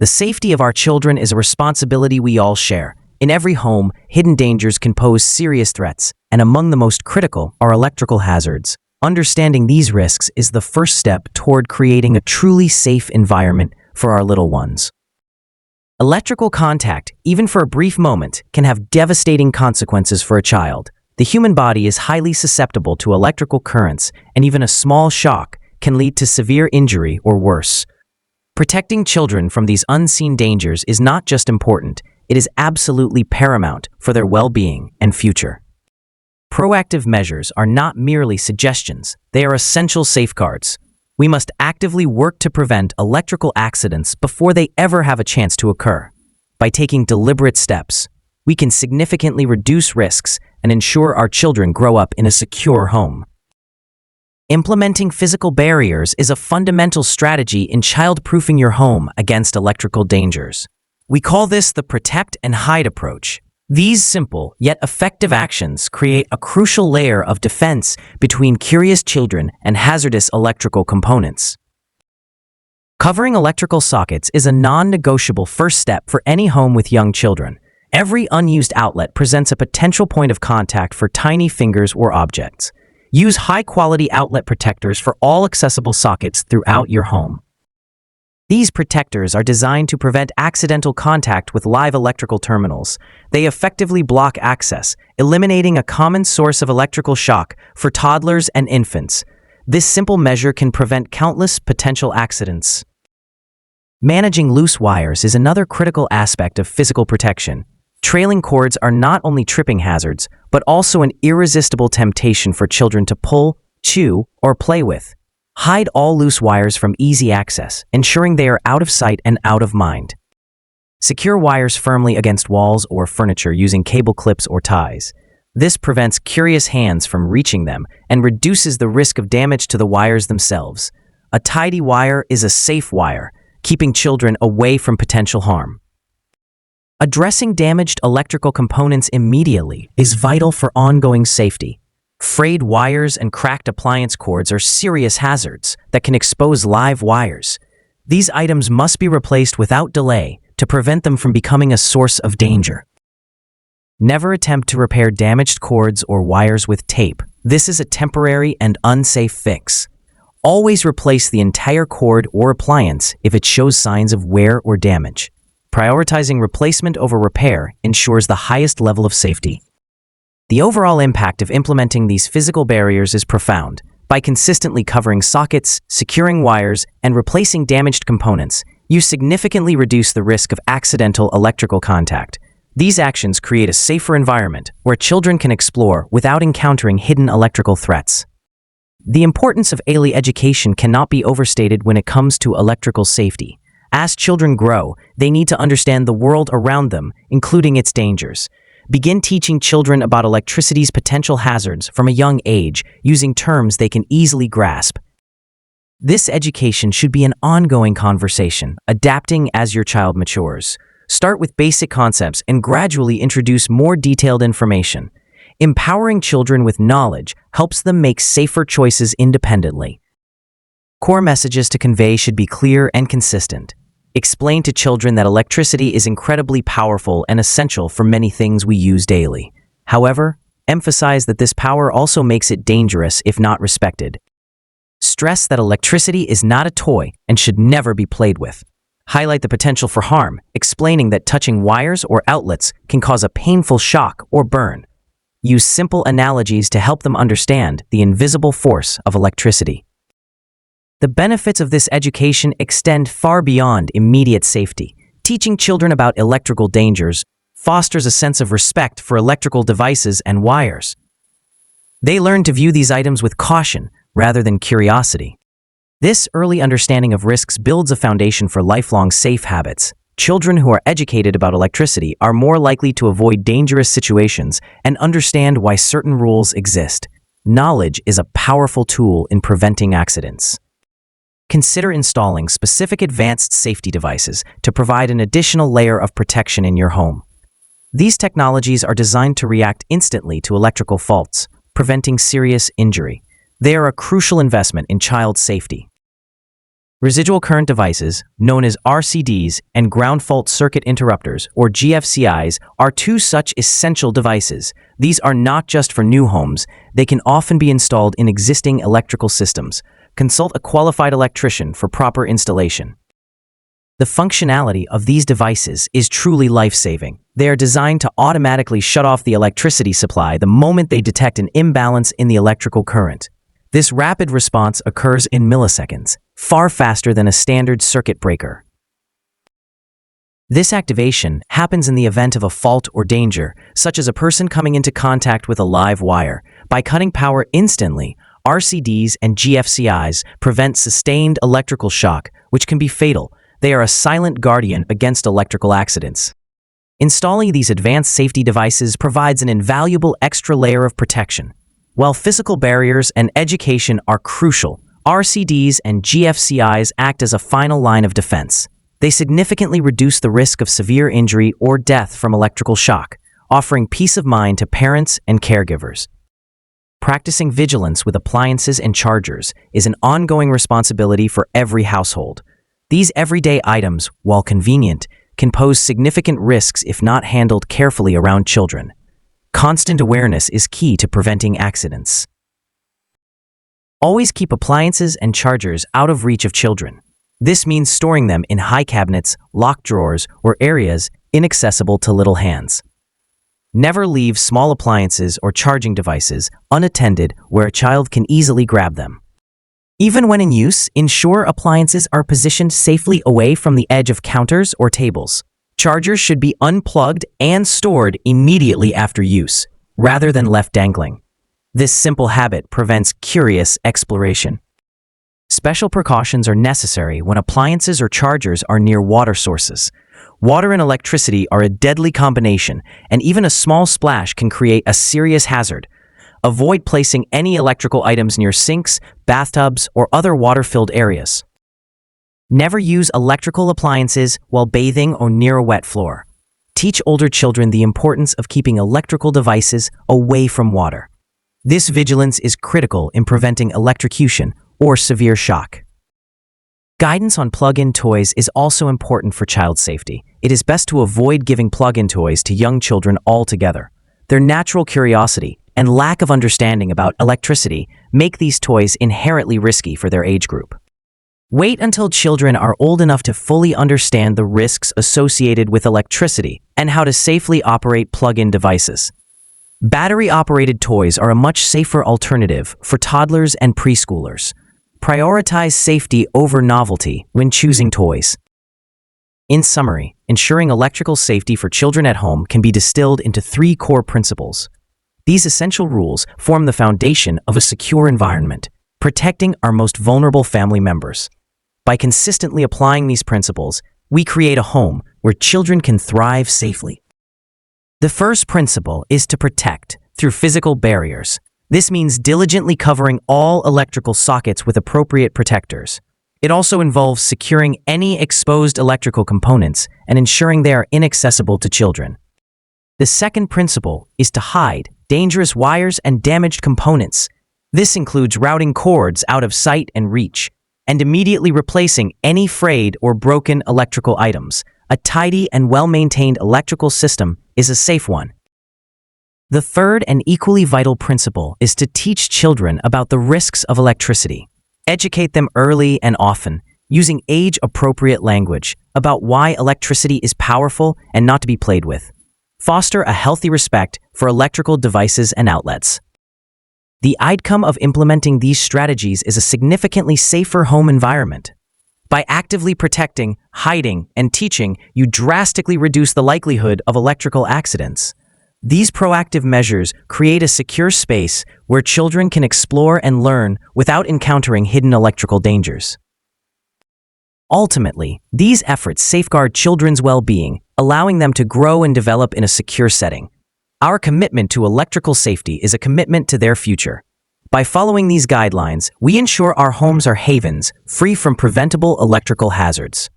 The safety of our children is a responsibility we all share. In every home, hidden dangers can pose serious threats, and among the most critical are electrical hazards. Understanding these risks is the first step toward creating a truly safe environment for our little ones. Electrical contact, even for a brief moment, can have devastating consequences for a child. The human body is highly susceptible to electrical currents, and even a small shock can lead to severe injury or worse. Protecting children from these unseen dangers is not just important, it is absolutely paramount for their well-being and future. Proactive measures are not merely suggestions, they are essential safeguards. We must actively work to prevent electrical accidents before they ever have a chance to occur. By taking deliberate steps, we can significantly reduce risks and ensure our children grow up in a secure home. Implementing physical barriers is a fundamental strategy in child-proofing your home against electrical dangers. We call this the protect and hide approach. These simple yet effective actions create a crucial layer of defense between curious children and hazardous electrical components. Covering electrical sockets is a non-negotiable first step for any home with young children. Every unused outlet presents a potential point of contact for tiny fingers or objects. Use high-quality outlet protectors for all accessible sockets throughout your home. These protectors are designed to prevent accidental contact with live electrical terminals. They effectively block access, eliminating a common source of electrical shock for toddlers and infants. This simple measure can prevent countless potential accidents. Managing loose wires is another critical aspect of physical protection. Trailing cords are not only tripping hazards, but also an irresistible temptation for children to pull, chew, or play with. Hide all loose wires from easy access, ensuring they are out of sight and out of mind. Secure wires firmly against walls or furniture using cable clips or ties. This prevents curious hands from reaching them and reduces the risk of damage to the wires themselves. A tidy wire is a safe wire, keeping children away from potential harm. Addressing damaged electrical components immediately is vital for ongoing safety. Frayed wires and cracked appliance cords are serious hazards that can expose live wires. These items must be replaced without delay to prevent them from becoming a source of danger. Never attempt to repair damaged cords or wires with tape. This is a temporary and unsafe fix. Always replace the entire cord or appliance if it shows signs of wear or damage. Prioritizing replacement over repair ensures the highest level of safety. The overall impact of implementing these physical barriers is profound. By consistently covering sockets, securing wires, and replacing damaged components, you significantly reduce the risk of accidental electrical contact. These actions create a safer environment where children can explore without encountering hidden electrical threats. The importance of early education cannot be overstated when it comes to electrical safety. As children grow, they need to understand the world around them, including its dangers. Begin teaching children about electricity's potential hazards from a young age, using terms they can easily grasp. This education should be an ongoing conversation, adapting as your child matures. Start with basic concepts and gradually introduce more detailed information. Empowering children with knowledge helps them make safer choices independently. Core messages to convey should be clear and consistent. Explain to children that electricity is incredibly powerful and essential for many things we use daily. However, emphasize that this power also makes it dangerous if not respected. Stress that electricity is not a toy and should never be played with. Highlight the potential for harm, explaining that touching wires or outlets can cause a painful shock or burn. Use simple analogies to help them understand the invisible force of electricity. The benefits of this education extend far beyond immediate safety. Teaching children about electrical dangers fosters a sense of respect for electrical devices and wires. They learn to view these items with caution rather than curiosity. This early understanding of risks builds a foundation for lifelong safe habits. Children who are educated about electricity are more likely to avoid dangerous situations and understand why certain rules exist. Knowledge is a powerful tool in preventing accidents. Consider installing specific advanced safety devices to provide an additional layer of protection in your home. These technologies are designed to react instantly to electrical faults, preventing serious injury. They are a crucial investment in child safety. Residual current devices, known as RCDs, and ground fault circuit interrupters, or GFCIs, are two such essential devices. These are not just for new homes, they can often be installed in existing electrical systems. Consult a qualified electrician for proper installation. The functionality of these devices is truly life-saving. They are designed to automatically shut off the electricity supply the moment they detect an imbalance in the electrical current. This rapid response occurs in milliseconds, far faster than a standard circuit breaker. This activation happens in the event of a fault or danger, such as a person coming into contact with a live wire. By cutting power instantly, RCDs and GFCIs prevent sustained electrical shock, which can be fatal. They are a silent guardian against electrical accidents. Installing these advanced safety devices provides an invaluable extra layer of protection. While physical barriers and education are crucial, RCDs and GFCIs act as a final line of defense. They significantly reduce the risk of severe injury or death from electrical shock, offering peace of mind to parents and caregivers. Practicing vigilance with appliances and chargers is an ongoing responsibility for every household. These everyday items, while convenient, can pose significant risks if not handled carefully around children. Constant awareness is key to preventing accidents. Always keep appliances and chargers out of reach of children. This means storing them in high cabinets, locked drawers, or areas inaccessible to little hands. Never leave small appliances or charging devices unattended where a child can easily grab them. Even when in use, ensure appliances are positioned safely away from the edge of counters or tables. Chargers should be unplugged and stored immediately after use, rather than left dangling. This simple habit prevents curious exploration. Special precautions are necessary when appliances or chargers are near water sources. Water and electricity are a deadly combination, and even a small splash can create a serious hazard. Avoid placing any electrical items near sinks, bathtubs, or other water-filled areas. Never use electrical appliances while bathing or near a wet floor. Teach older children the importance of keeping electrical devices away from water. This vigilance is critical in preventing electrocution or severe shock. Guidance on plug-in toys is also important for child safety. It is best to avoid giving plug-in toys to young children altogether. Their natural curiosity and lack of understanding about electricity make these toys inherently risky for their age group. Wait until children are old enough to fully understand the risks associated with electricity and how to safely operate plug-in devices. Battery-operated toys are a much safer alternative for toddlers and preschoolers. Prioritize safety over novelty when choosing toys. In summary, ensuring electrical safety for children at home can be distilled into 3 core principles. These essential rules form the foundation of a secure environment, protecting our most vulnerable family members. By consistently applying these principles, we create a home where children can thrive safely. The first principle is to protect through physical barriers. This means diligently covering all electrical sockets with appropriate protectors. It also involves securing any exposed electrical components and ensuring they are inaccessible to children. The second principle is to hide dangerous wires and damaged components. This includes routing cords out of sight and reach, and immediately replacing any frayed or broken electrical items. A tidy and well-maintained electrical system is a safe one. The third and equally vital principle is to teach children about the risks of electricity. Educate them early and often, using age-appropriate language about why electricity is powerful and not to be played with. Foster a healthy respect for electrical devices and outlets. The outcome of implementing these strategies is a significantly safer home environment. By actively protecting, hiding, and teaching, you drastically reduce the likelihood of electrical accidents. These proactive measures create a secure space where children can explore and learn without encountering hidden electrical dangers. Ultimately, these efforts safeguard children's well-being, allowing them to grow and develop in a secure setting. Our commitment to electrical safety is a commitment to their future. By following these guidelines, we ensure our homes are havens free from preventable electrical hazards.